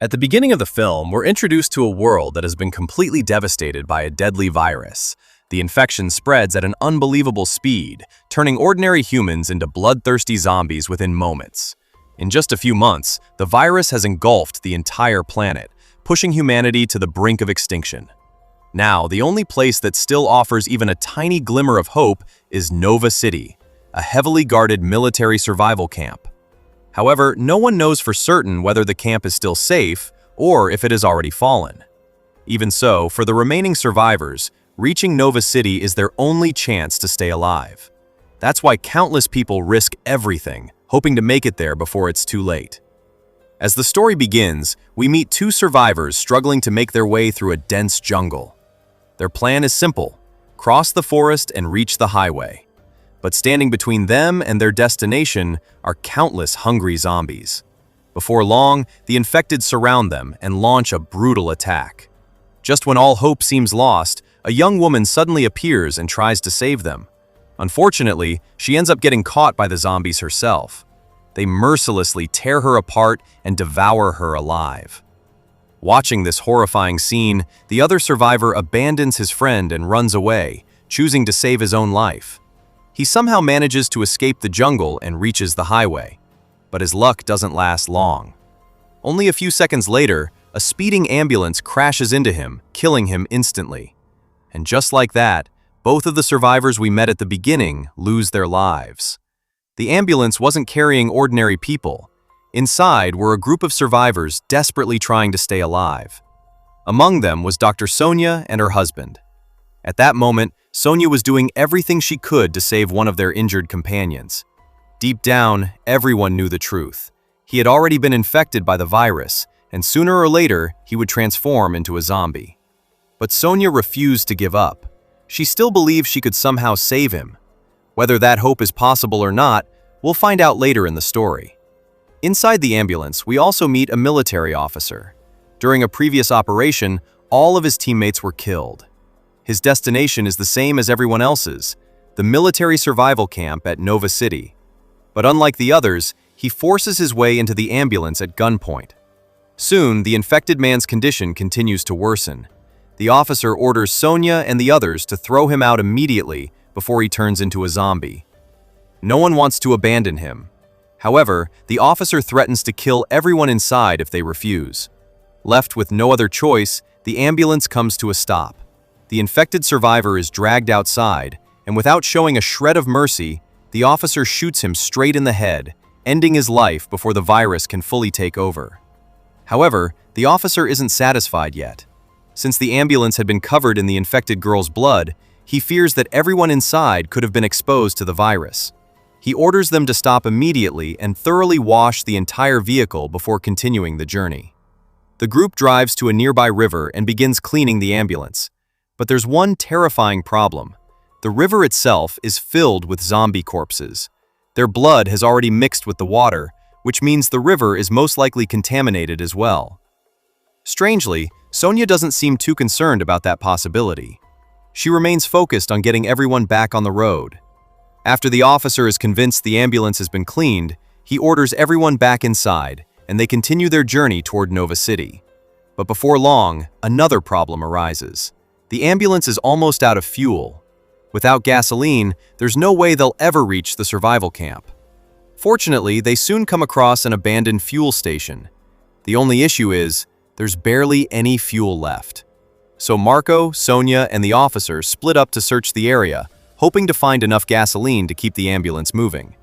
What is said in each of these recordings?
At the beginning of the film, we're introduced to a world that has been completely devastated by a deadly virus. The infection spreads at an unbelievable speed, turning ordinary humans into bloodthirsty zombies within moments. In just a few months, the virus has engulfed the entire planet, pushing humanity to the brink of extinction. Now, the only place that still offers even a tiny glimmer of hope is Nova City, a heavily guarded military survival camp. However, no one knows for certain whether the camp is still safe or if it has already fallen. Even so, for the remaining survivors, reaching Nova City is their only chance to stay alive. That's why countless people risk everything, hoping to make it there before it's too late. As the story begins, we meet two survivors struggling to make their way through a dense jungle. Their plan is simple: cross the forest and reach the highway. But standing between them and their destination are countless hungry zombies. Before long, the infected surround them and launch a brutal attack. Just when all hope seems lost, a young woman suddenly appears and tries to save them. Unfortunately, she ends up getting caught by the zombies herself. They mercilessly tear her apart and devour her alive. Watching this horrifying scene, the other survivor abandons his friend and runs away, choosing to save his own life. He somehow manages to escape the jungle and reaches the highway. But his luck doesn't last long. Only a few seconds later, a speeding ambulance crashes into him, killing him instantly. And just like that, both of the survivors we met at the beginning lose their lives. The ambulance wasn't carrying ordinary people. Inside were a group of survivors desperately trying to stay alive. Among them was Dr. Sonia and her husband. At that moment, Sonia was doing everything she could to save one of their injured companions. Deep down, everyone knew the truth. He had already been infected by the virus, and sooner or later, he would transform into a zombie. But Sonia refused to give up. She still believed she could somehow save him. Whether that hope is possible or not, we'll find out later in the story. Inside the ambulance, we also meet a military officer. During a previous operation, all of his teammates were killed. His destination is the same as everyone else's, the military survival camp at Nova City. But unlike the others, he forces his way into the ambulance at gunpoint. Soon, the infected man's condition continues to worsen. The officer orders Sonia and the others to throw him out immediately before he turns into a zombie. No one wants to abandon him. However, the officer threatens to kill everyone inside if they refuse. Left with no other choice, the ambulance comes to a stop. The infected survivor is dragged outside, and without showing a shred of mercy, the officer shoots him straight in the head, ending his life before the virus can fully take over. However, the officer isn't satisfied yet. Since the ambulance had been covered in the infected girl's blood, he fears that everyone inside could have been exposed to the virus. He orders them to stop immediately and thoroughly wash the entire vehicle before continuing the journey. The group drives to a nearby river and begins cleaning the ambulance. But there's one terrifying problem. The river itself is filled with zombie corpses. Their blood has already mixed with the water, which means the river is most likely contaminated as well. Strangely, Sonia doesn't seem too concerned about that possibility. She remains focused on getting everyone back on the road. After the officer is convinced the ambulance has been cleaned, he orders everyone back inside, and they continue their journey toward Nova City. But before long, another problem arises. The ambulance is almost out of fuel. Without gasoline, there's no way they'll ever reach the survival camp. Fortunately, they soon come across an abandoned fuel station. The only issue is, there's barely any fuel left. So Marco, Sonia, and the officer split up to search the area, hoping to find enough gasoline to keep the ambulance moving.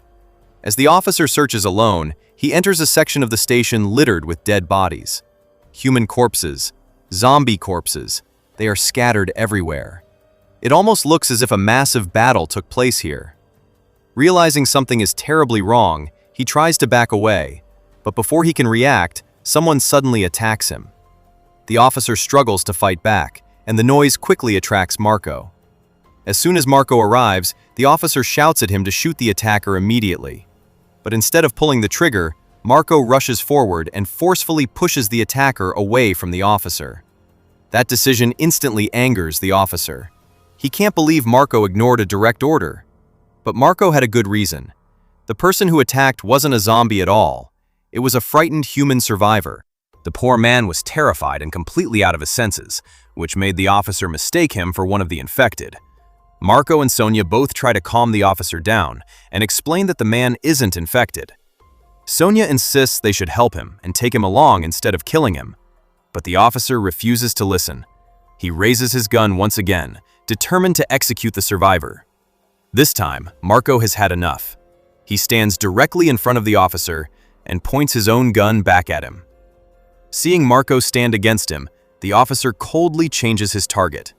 As the officer searches alone, he enters a section of the station littered with dead bodies. Human corpses, zombie corpses, they are scattered everywhere. It almost looks as if a massive battle took place here. Realizing something is terribly wrong, he tries to back away, but before he can react, someone suddenly attacks him. The officer struggles to fight back, and the noise quickly attracts Marco. As soon as Marco arrives, the officer shouts at him to shoot the attacker immediately. But instead of pulling the trigger, Marco rushes forward and forcefully pushes the attacker away from the officer. That decision instantly angers the officer. He can't believe Marco ignored a direct order. But Marco had a good reason. The person who attacked wasn't a zombie at all. It was a frightened human survivor. The poor man was terrified and completely out of his senses, which made the officer mistake him for one of the infected. Marco and Sonia both try to calm the officer down and explain that the man isn't infected. Sonia insists they should help him and take him along instead of killing him, but the officer refuses to listen. He raises his gun once again, determined to execute the survivor. This time, Marco has had enough. He stands directly in front of the officer and points his own gun back at him. Seeing Marco stand against him, the officer coldly changes his target.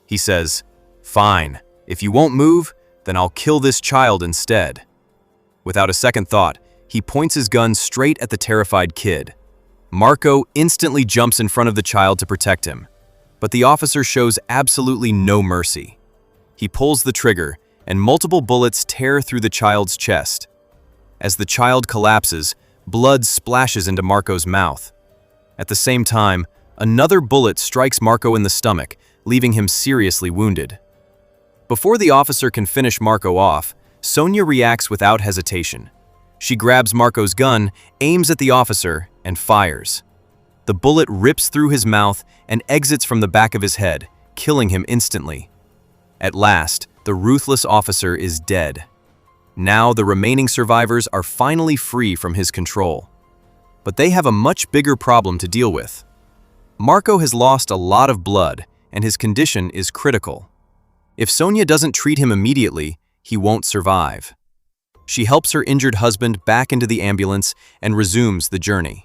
He says, "Fine, if you won't move, then I'll kill this child instead." Without a second thought, he points his gun straight at the terrified kid. Marco instantly jumps in front of the child to protect him, but the officer shows absolutely no mercy. He pulls the trigger, and multiple bullets tear through the child's chest. As the child collapses, blood splashes into Marco's mouth. At the same time, another bullet strikes Marco in the stomach, leaving him seriously wounded. Before the officer can finish Marco off, Sonia reacts without hesitation. She grabs Marco's gun, aims at the officer, and fires. The bullet rips through his mouth and exits from the back of his head, killing him instantly. At last, the ruthless officer is dead. Now the remaining survivors are finally free from his control. But they have a much bigger problem to deal with. Marco has lost a lot of blood, and his condition is critical. If Sonia doesn't treat him immediately, he won't survive. She helps her injured husband back into the ambulance and resumes the journey.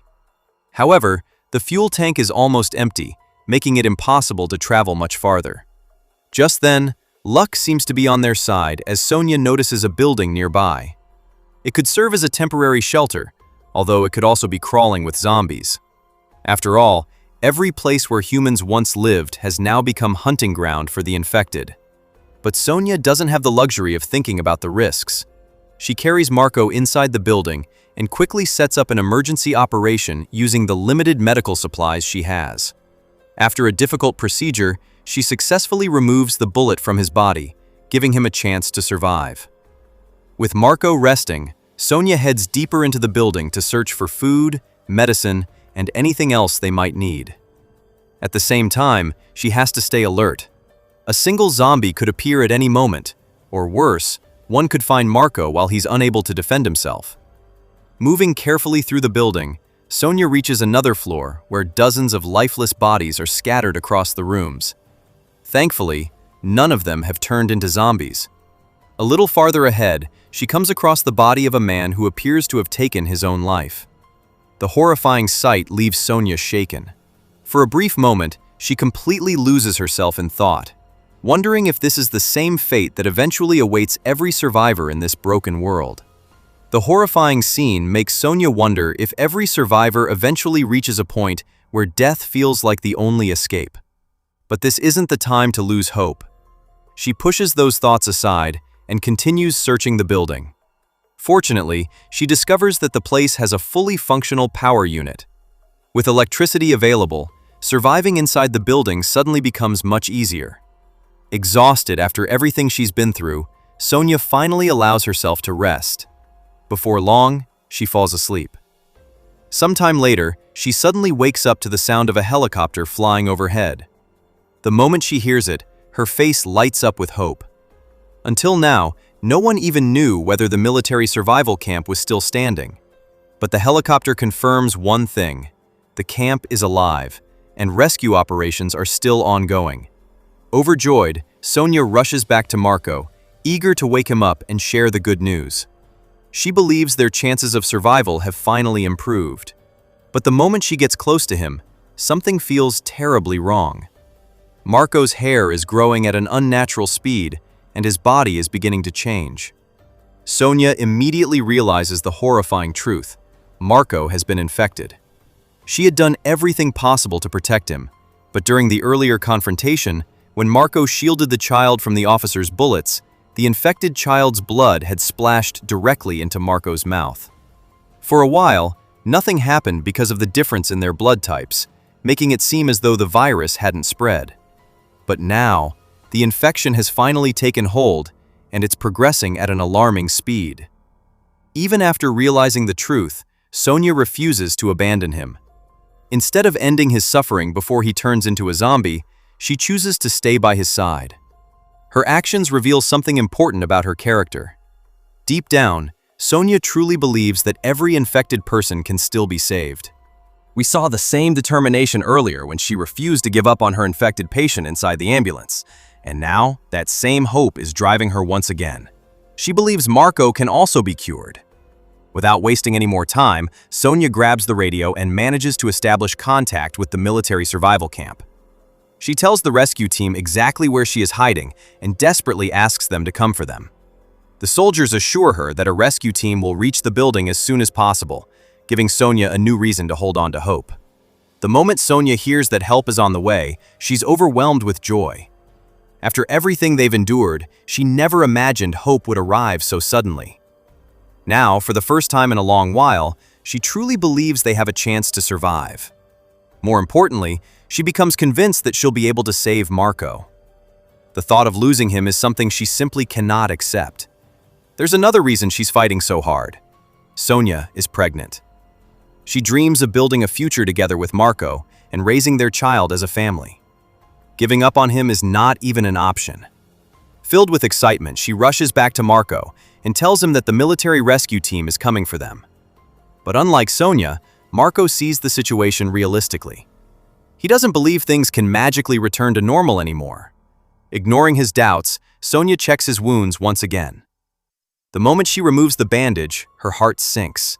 However, the fuel tank is almost empty, making it impossible to travel much farther. Just then, luck seems to be on their side as Sonia notices a building nearby. It could serve as a temporary shelter, although it could also be crawling with zombies. After all, every place where humans once lived has now become hunting ground for the infected. But Sonia doesn't have the luxury of thinking about the risks. She carries Marco inside the building and quickly sets up an emergency operation using the limited medical supplies she has. After a difficult procedure, she successfully removes the bullet from his body, giving him a chance to survive. With Marco resting, Sonia heads deeper into the building to search for food, medicine, and anything else they might need. At the same time, she has to stay alert. A single zombie could appear at any moment, or worse, one could find Marco while he's unable to defend himself. Moving carefully through the building, Sonia reaches another floor where dozens of lifeless bodies are scattered across the rooms. Thankfully, none of them have turned into zombies. A little farther ahead, she comes across the body of a man who appears to have taken his own life. The horrifying sight leaves Sonia shaken. For a brief moment, she completely loses herself in thought, wondering if this is the same fate that eventually awaits every survivor in this broken world. The horrifying scene makes Sonia wonder if every survivor eventually reaches a point where death feels like the only escape. But this isn't the time to lose hope. She pushes those thoughts aside and continues searching the building. Fortunately, she discovers that the place has a fully functional power unit. With electricity available, surviving inside the building suddenly becomes much easier. Exhausted after everything she's been through, Sonia finally allows herself to rest. Before long, she falls asleep. Sometime later, she suddenly wakes up to the sound of a helicopter flying overhead. The moment she hears it, her face lights up with hope. Until now, no one even knew whether the military survival camp was still standing. But the helicopter confirms one thing: the camp is alive, and rescue operations are still ongoing. Overjoyed, Sonia rushes back to Marco, eager to wake him up and share the good news. She believes their chances of survival have finally improved. But the moment she gets close to him, something feels terribly wrong. Marco's hair is growing at an unnatural speed, and his body is beginning to change. Sonia immediately realizes the horrifying truth: Marco has been infected. She had done everything possible to protect him, but during the earlier confrontation, when Marco shielded the child from the officer's bullets, the infected child's blood had splashed directly into Marco's mouth. For a while, nothing happened because of the difference in their blood types, making it seem as though the virus hadn't spread. But now, the infection has finally taken hold, and it's progressing at an alarming speed. Even after realizing the truth, Sonia refuses to abandon him. Instead of ending his suffering before he turns into a zombie, she chooses to stay by his side. Her actions reveal something important about her character. Deep down, Sonia truly believes that every infected person can still be saved. We saw the same determination earlier when she refused to give up on her infected patient inside the ambulance, and now that same hope is driving her once again. She believes Marco can also be cured. Without wasting any more time, Sonia grabs the radio and manages to establish contact with the military survival camp. She tells the rescue team exactly where she is hiding and desperately asks them to come for them. The soldiers assure her that a rescue team will reach the building as soon as possible, giving Sonia a new reason to hold on to hope. The moment Sonia hears that help is on the way, she's overwhelmed with joy. After everything they've endured, she never imagined hope would arrive so suddenly. Now, for the first time in a long while, she truly believes they have a chance to survive. More importantly, she becomes convinced that she'll be able to save Marco. The thought of losing him is something she simply cannot accept. There's another reason she's fighting so hard. Sonia is pregnant. She dreams of building a future together with Marco and raising their child as a family. Giving up on him is not even an option. Filled with excitement, she rushes back to Marco and tells him that the military rescue team is coming for them. But unlike Sonia, Marco sees the situation realistically. He doesn't believe things can magically return to normal anymore. Ignoring his doubts, Sonia checks his wounds once again. The moment she removes the bandage, her heart sinks.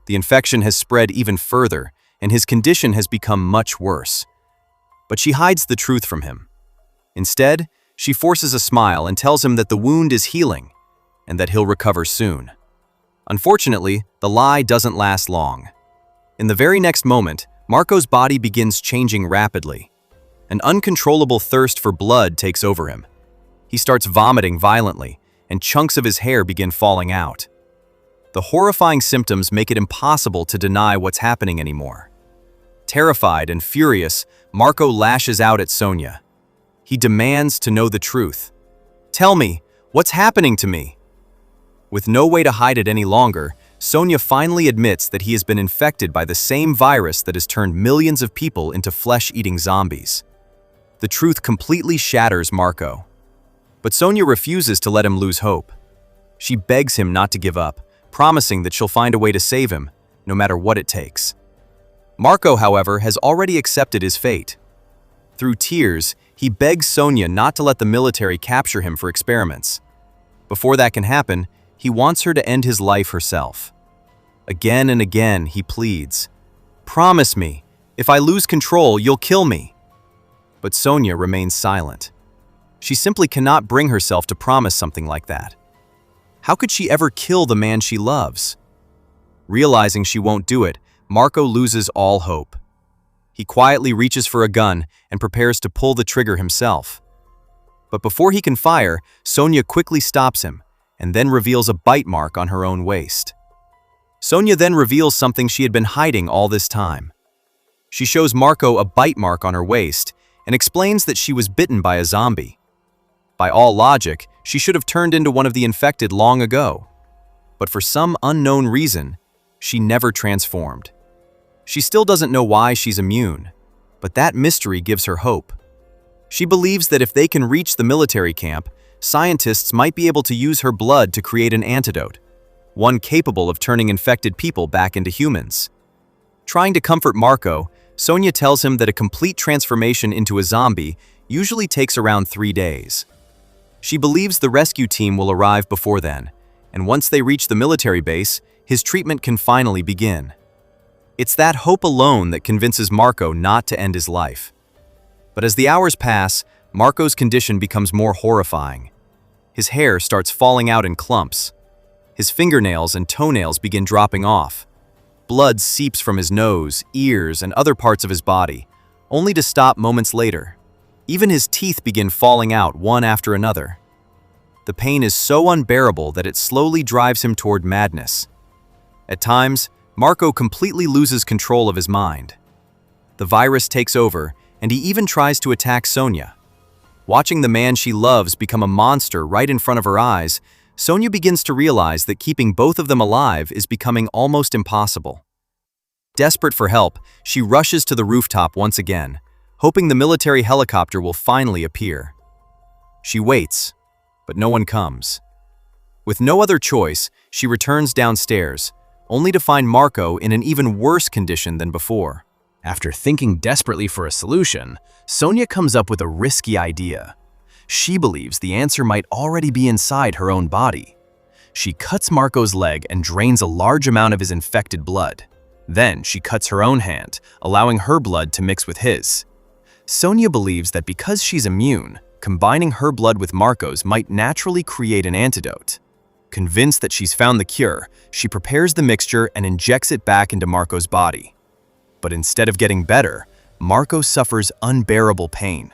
The infection has spread even further, and his condition has become much worse. But she hides the truth from him. Instead, she forces a smile and tells him that the wound is healing and that he'll recover soon. Unfortunately, the lie doesn't last long. In the very next moment, Marco's body begins changing rapidly. An uncontrollable thirst for blood takes over him. He starts vomiting violently, and chunks of his hair begin falling out. The horrifying symptoms make it impossible to deny what's happening anymore. Terrified and furious, Marco lashes out at Sonia. He demands to know the truth. "Tell me, what's happening to me?" With no way to hide it any longer, Sonia finally admits that he has been infected by the same virus that has turned millions of people into flesh-eating zombies. The truth completely shatters Marco. But Sonia refuses to let him lose hope. She begs him not to give up, promising that she'll find a way to save him, no matter what it takes. Marco, however, has already accepted his fate. Through tears, he begs Sonia not to let the military capture him for experiments. Before that can happen, he wants her to end his life herself. Again and again, he pleads, "Promise me, if I lose control, you'll kill me." But Sonia remains silent. She simply cannot bring herself to promise something like that. How could she ever kill the man she loves? Realizing she won't do it, Marco loses all hope. He quietly reaches for a gun and prepares to pull the trigger himself. But before he can fire, Sonia quickly stops him and then reveals a bite mark on her own waist. Sonia then reveals something she had been hiding all this time. She shows Marco a bite mark on her waist and explains that she was bitten by a zombie. By all logic, she should have turned into one of the infected long ago. But for some unknown reason, she never transformed. She still doesn't know why she's immune, but that mystery gives her hope. She believes that if they can reach the military camp, scientists might be able to use her blood to create an antidote, one capable of turning infected people back into humans. Trying to comfort Marco, Sonia tells him that a complete transformation into a zombie usually takes around 3 days. She believes the rescue team will arrive before then, and once they reach the military base, his treatment can finally begin. It's that hope alone that convinces Marco not to end his life. But as the hours pass, Marco's condition becomes more horrifying. His hair starts falling out in clumps. His fingernails and toenails begin dropping off. Blood seeps from his nose, ears, and other parts of his body, only to stop moments later. Even his teeth begin falling out one after another. The pain is so unbearable that it slowly drives him toward madness. At times, Marco completely loses control of his mind. The virus takes over, and he even tries to attack Sonia. Watching the man she loves become a monster right in front of her eyes, Sonia begins to realize that keeping both of them alive is becoming almost impossible. Desperate for help, she rushes to the rooftop once again, hoping the military helicopter will finally appear. She waits, but no one comes. With no other choice, she returns downstairs, only to find Marco in an even worse condition than before. After thinking desperately for a solution, Sonia comes up with a risky idea. She believes the answer might already be inside her own body. She cuts Marco's leg and drains a large amount of his infected blood. Then she cuts her own hand, allowing her blood to mix with his. Sonia believes that because she's immune, combining her blood with Marco's might naturally create an antidote. Convinced that she's found the cure, she prepares the mixture and injects it back into Marco's body. But instead of getting better, Marco suffers unbearable pain.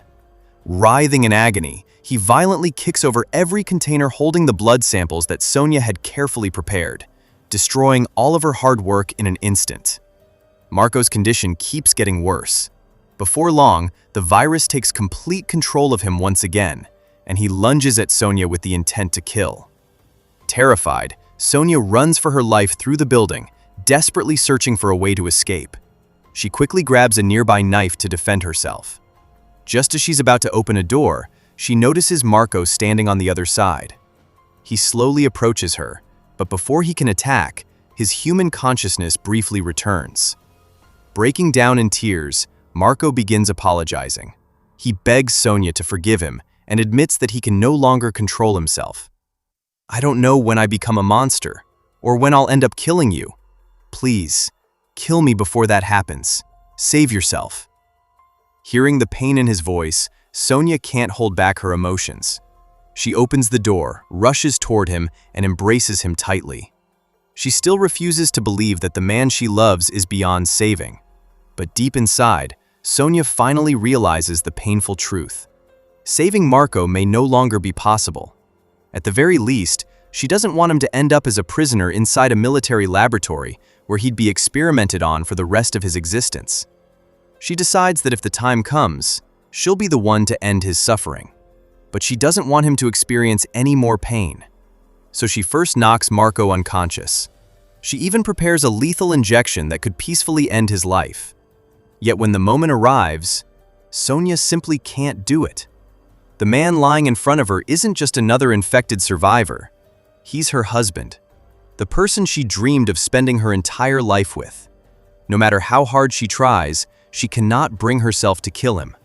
Writhing in agony, he violently kicks over every container holding the blood samples that Sonia had carefully prepared, destroying all of her hard work in an instant. Marco's condition keeps getting worse. Before long, the virus takes complete control of him once again, and he lunges at Sonia with the intent to kill. Terrified, Sonia runs for her life through the building, desperately searching for a way to escape. She quickly grabs a nearby knife to defend herself. Just as she's about to open a door, she notices Marco standing on the other side. He slowly approaches her, but before he can attack, his human consciousness briefly returns. Breaking down in tears, Marco begins apologizing. He begs Sonia to forgive him and admits that he can no longer control himself. "I don't know when I become a monster, or when I'll end up killing you. Please, kill me before that happens. Save yourself." Hearing the pain in his voice, Sonia can't hold back her emotions. She opens the door, rushes toward him, and embraces him tightly. She still refuses to believe that the man she loves is beyond saving. But deep inside, Sonia finally realizes the painful truth. Saving Marco may no longer be possible. At the very least, she doesn't want him to end up as a prisoner inside a military laboratory where he'd be experimented on for the rest of his existence. She decides that if the time comes, she'll be the one to end his suffering. But she doesn't want him to experience any more pain. So she first knocks Marco unconscious. She even prepares a lethal injection that could peacefully end his life. Yet when the moment arrives, Sonia simply can't do it. The man lying in front of her isn't just another infected survivor. He's her husband, the person she dreamed of spending her entire life with. No matter how hard she tries, she cannot bring herself to kill him.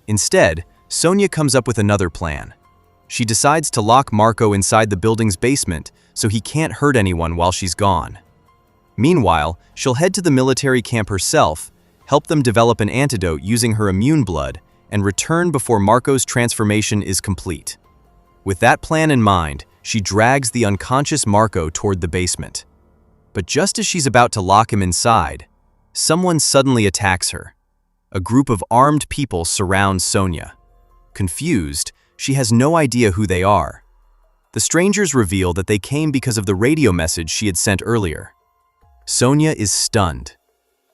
Instead, Sonia comes up with another plan. She decides to lock Marco inside the building's basement so he can't hurt anyone while she's gone. Meanwhile, she'll head to the military camp herself, help them develop an antidote using her immune blood, and return before Marco's transformation is complete. With that plan in mind, she drags the unconscious Marco toward the basement. But just as she's about to lock him inside, someone suddenly attacks her. A group of armed people surrounds Sonia. Confused, she has no idea who they are. The strangers reveal that they came because of the radio message she had sent earlier. Sonia is stunned.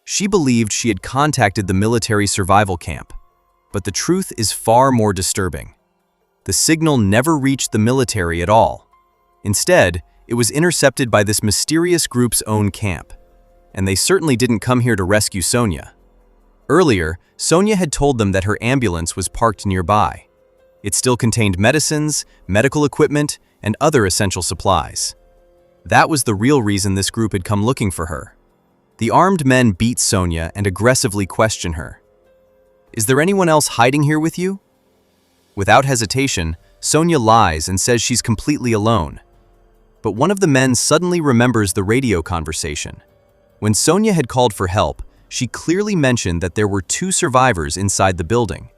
She believed she had contacted the military survival camp, but the truth is far more disturbing. The signal never reached the military at all. Instead, it was intercepted by this mysterious group's own camp, and they certainly didn't come here to rescue Sonia. Earlier, Sonia had told them that her ambulance was parked nearby. It still contained medicines, medical equipment, and other essential supplies. That was the real reason this group had come looking for her. The armed men beat Sonia and aggressively question her. "Is there anyone else hiding here with you?" Without hesitation, Sonia lies and says she's completely alone. But one of the men suddenly remembers the radio conversation. When Sonia had called for help, she clearly mentioned that there were 2 survivors inside the building.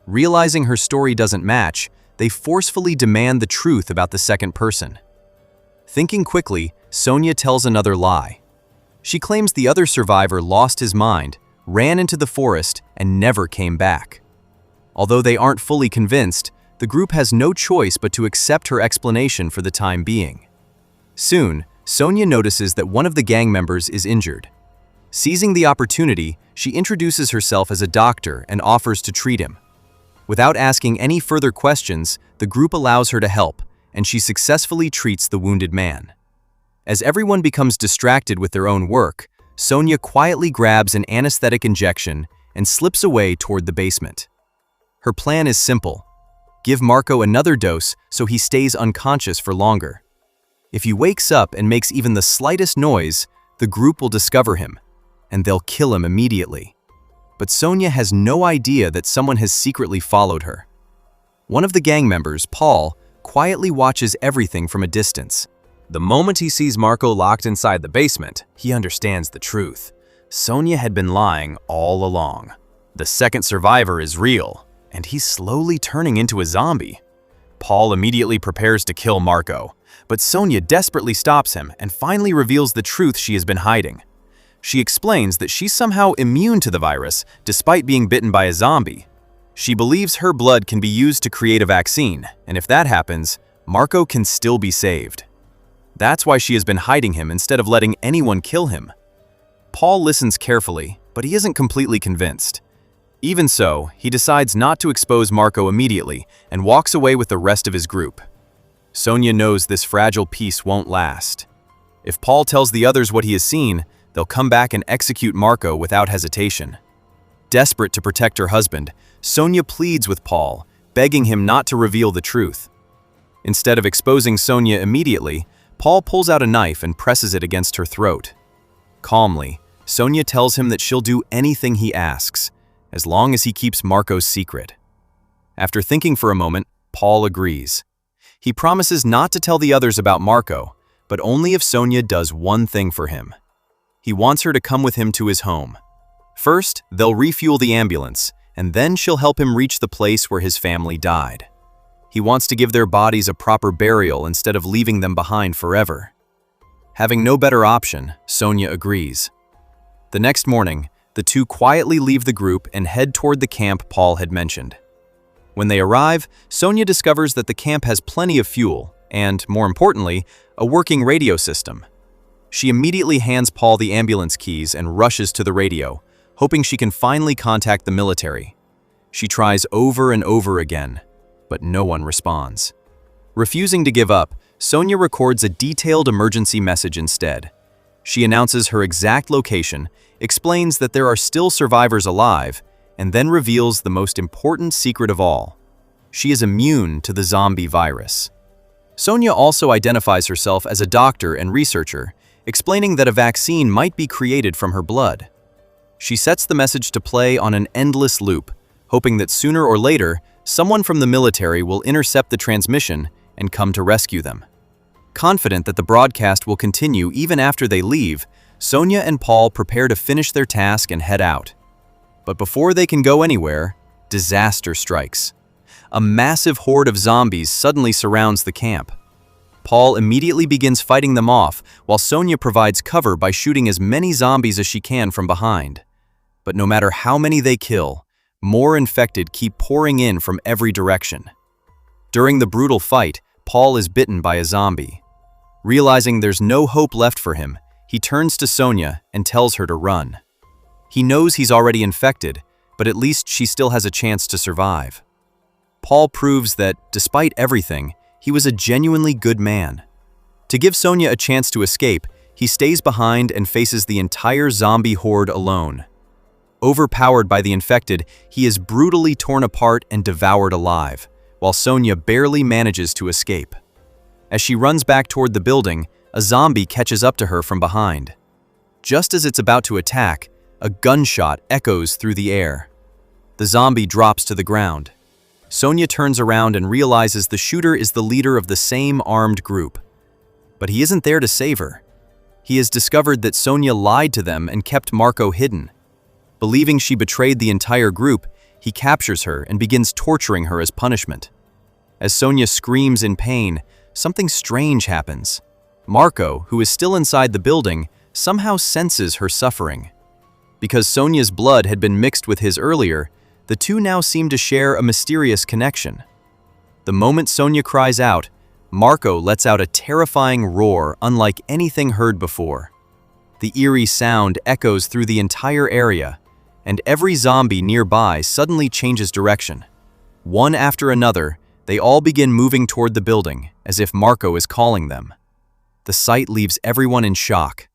Realizing her story doesn't match, they forcefully demand the truth about the second person. Thinking quickly, Sonia tells another lie. She claims the other survivor lost his mind, ran into the forest, and never came back. Although they aren't fully convinced, the group has no choice but to accept her explanation for the time being. Soon, Sonia notices that one of the gang members is injured. Seizing the opportunity, she introduces herself as a doctor and offers to treat him. Without asking any further questions, the group allows her to help, and she successfully treats the wounded man. As everyone becomes distracted with their own work, Sonia quietly grabs an anesthetic injection and slips away toward the basement. Her plan is simple. Give Marco another dose so he stays unconscious for longer. If he wakes up and makes even the slightest noise, the group will discover him, and they'll kill him immediately. But Sonia has no idea that someone has secretly followed her. One of the gang members, Paul, quietly watches everything from a distance. The moment he sees Marco locked inside the basement, he understands the truth. Sonia had been lying all along. The second survivor is real, and he's slowly turning into a zombie. Paul immediately prepares to kill Marco, but Sonia desperately stops him and finally reveals the truth she has been hiding. She explains that she's somehow immune to the virus despite being bitten by a zombie. She believes her blood can be used to create a vaccine, and if that happens, Marco can still be saved. That's why she has been hiding him instead of letting anyone kill him. Paul listens carefully, but he isn't completely convinced. Even so, he decides not to expose Marco immediately and walks away with the rest of his group. Sonia knows this fragile peace won't last. If Paul tells the others what he has seen, they'll come back and execute Marco without hesitation. Desperate to protect her husband, Sonia pleads with Paul, begging him not to reveal the truth. Instead of exposing Sonia immediately, Paul pulls out a knife and presses it against her throat. Calmly, Sonia tells him that she'll do anything he asks, as long as he keeps Marco's secret. After thinking for a moment, Paul agrees. He promises not to tell the others about Marco, but only if Sonia does one thing for him. He wants her to come with him to his home. First, they'll refuel the ambulance, and then she'll help him reach the place where his family died. He wants to give their bodies a proper burial instead of leaving them behind forever. Having no better option, Sonia agrees. The next morning, the two quietly leave the group and head toward the camp Paul had mentioned. When they arrive, Sonia discovers that the camp has plenty of fuel and, more importantly, a working radio system. She immediately hands Paul the ambulance keys and rushes to the radio, hoping she can finally contact the military. She tries over and over again, but no one responds. Refusing to give up, Sonia records a detailed emergency message instead. She announces her exact location, explains that there are still survivors alive, and then reveals the most important secret of all. She is immune to the zombie virus. Sonia also identifies herself as a doctor and researcher, explaining that a vaccine might be created from her blood. She sets the message to play on an endless loop, hoping that sooner or later, someone from the military will intercept the transmission and come to rescue them. Confident that the broadcast will continue even after they leave, Sonia and Paul prepare to finish their task and head out. But before they can go anywhere, disaster strikes. A massive horde of zombies suddenly surrounds the camp. Paul immediately begins fighting them off, while Sonia provides cover by shooting as many zombies as she can from behind. But no matter how many they kill, more infected keep pouring in from every direction. During the brutal fight, Paul is bitten by a zombie. Realizing there's no hope left for him, he turns to Sonia and tells her to run. He knows he's already infected, but at least she still has a chance to survive. Paul proves that, despite everything, he was a genuinely good man. To give Sonia a chance to escape, he stays behind and faces the entire zombie horde alone. Overpowered by the infected, he is brutally torn apart and devoured alive, while Sonia barely manages to escape. As she runs back toward the building, a zombie catches up to her from behind. Just as it's about to attack, a gunshot echoes through the air. The zombie drops to the ground. Sonia turns around and realizes the shooter is the leader of the same armed group. But he isn't there to save her. He has discovered that Sonia lied to them and kept Marco hidden. Believing she betrayed the entire group, he captures her and begins torturing her as punishment. As Sonia screams in pain, something strange happens. Marco, who is still inside the building, somehow senses her suffering. Because Sonia's blood had been mixed with his earlier, the two now seem to share a mysterious connection. The moment Sonia cries out, Marco lets out a terrifying roar unlike anything heard before. The eerie sound echoes through the entire area, and every zombie nearby suddenly changes direction. One after another, they all begin moving toward the building, as if Marco is calling them. The sight leaves everyone in shock.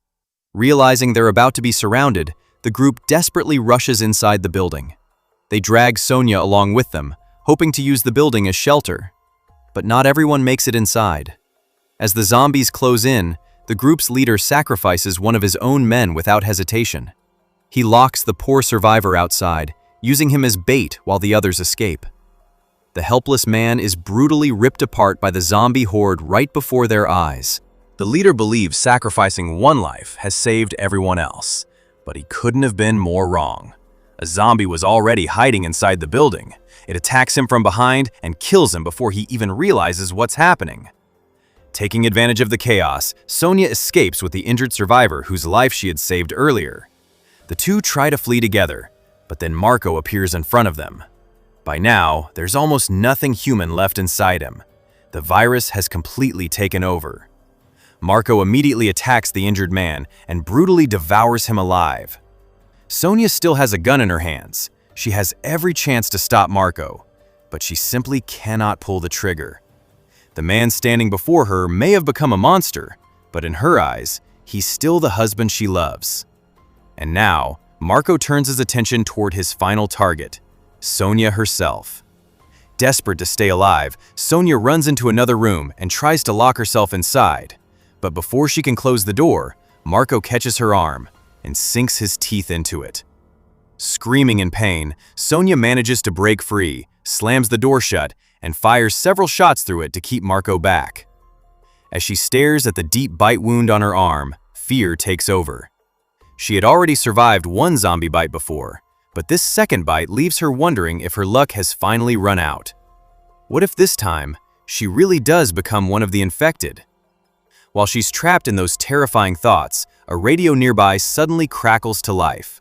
Realizing they're about to be surrounded, the group desperately rushes inside the building. They drag Sonia along with them, hoping to use the building as shelter. But not everyone makes it inside. As the zombies close in, the group's leader sacrifices one of his own men without hesitation. He locks the poor survivor outside, using him as bait while the others escape. The helpless man is brutally ripped apart by the zombie horde right before their eyes. The leader believes sacrificing one life has saved everyone else, but he couldn't have been more wrong. A zombie was already hiding inside the building. It attacks him from behind and kills him before he even realizes what's happening. Taking advantage of the chaos, Sonia escapes with the injured survivor whose life she had saved earlier. The two try to flee together, but then Marco appears in front of them. By now, there's almost nothing human left inside him. The virus has completely taken over. Marco immediately attacks the injured man and brutally devours him alive. Sonia still has a gun in her hands. She has every chance to stop Marco, but she simply cannot pull the trigger. The man standing before her may have become a monster, but in her eyes, he's still the husband she loves. And now, Marco turns his attention toward his final target, Sonia herself. Desperate to stay alive, Sonia runs into another room and tries to lock herself inside. But before she can close the door, Marco catches her arm and sinks his teeth into it. Screaming in pain, Sonia manages to break free, slams the door shut, and fires several shots through it to keep Marco back. As she stares at the deep bite wound on her arm, fear takes over. She had already survived one zombie bite before, but this second bite leaves her wondering if her luck has finally run out. What if this time, she really does become one of the infected? While she's trapped in those terrifying thoughts, a radio nearby suddenly crackles to life.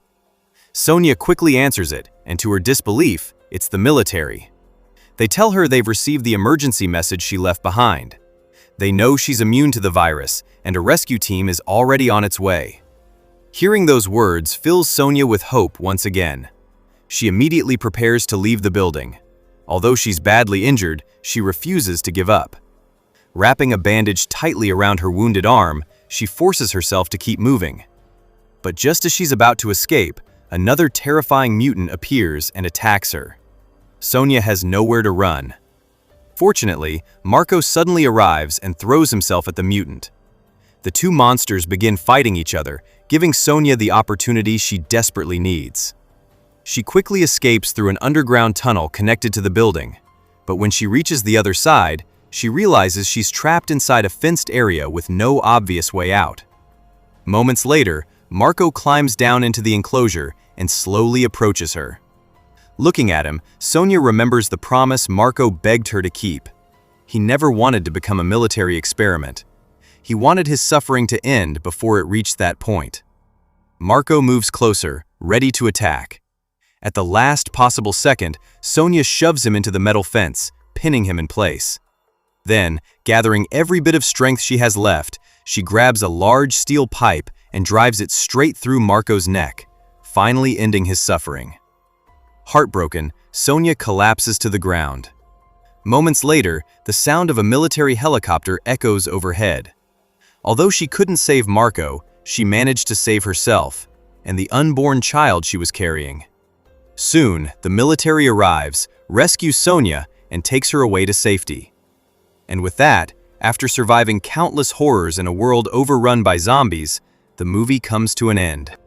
Sonia quickly answers it, and to her disbelief, it's the military. They tell her they've received the emergency message she left behind. They know she's immune to the virus, and a rescue team is already on its way. Hearing those words fills Sonia with hope once again. She immediately prepares to leave the building. Although she's badly injured, she refuses to give up. Wrapping a bandage tightly around her wounded arm, she forces herself to keep moving. But just as she's about to escape, another terrifying mutant appears and attacks her. Sonia has nowhere to run. Fortunately, Marco suddenly arrives and throws himself at the mutant. The two monsters begin fighting each other, giving Sonia the opportunity she desperately needs. She quickly escapes through an underground tunnel connected to the building, but when she reaches the other side, she realizes she's trapped inside a fenced area with no obvious way out. Moments later, Marco climbs down into the enclosure and slowly approaches her. Looking at him, Sonia remembers the promise Marco begged her to keep. He never wanted to become a military experiment. He wanted his suffering to end before it reached that point. Marco moves closer, ready to attack. At the last possible second, Sonia shoves him into the metal fence, pinning him in place. Then, gathering every bit of strength she has left, she grabs a large steel pipe and drives it straight through Marco's neck, finally ending his suffering. Heartbroken, Sonia collapses to the ground. Moments later, the sound of a military helicopter echoes overhead. Although she couldn't save Marco, she managed to save herself and the unborn child she was carrying. Soon, the military arrives, rescues Sonia, and takes her away to safety. And with that, after surviving countless horrors in a world overrun by zombies, the movie comes to an end.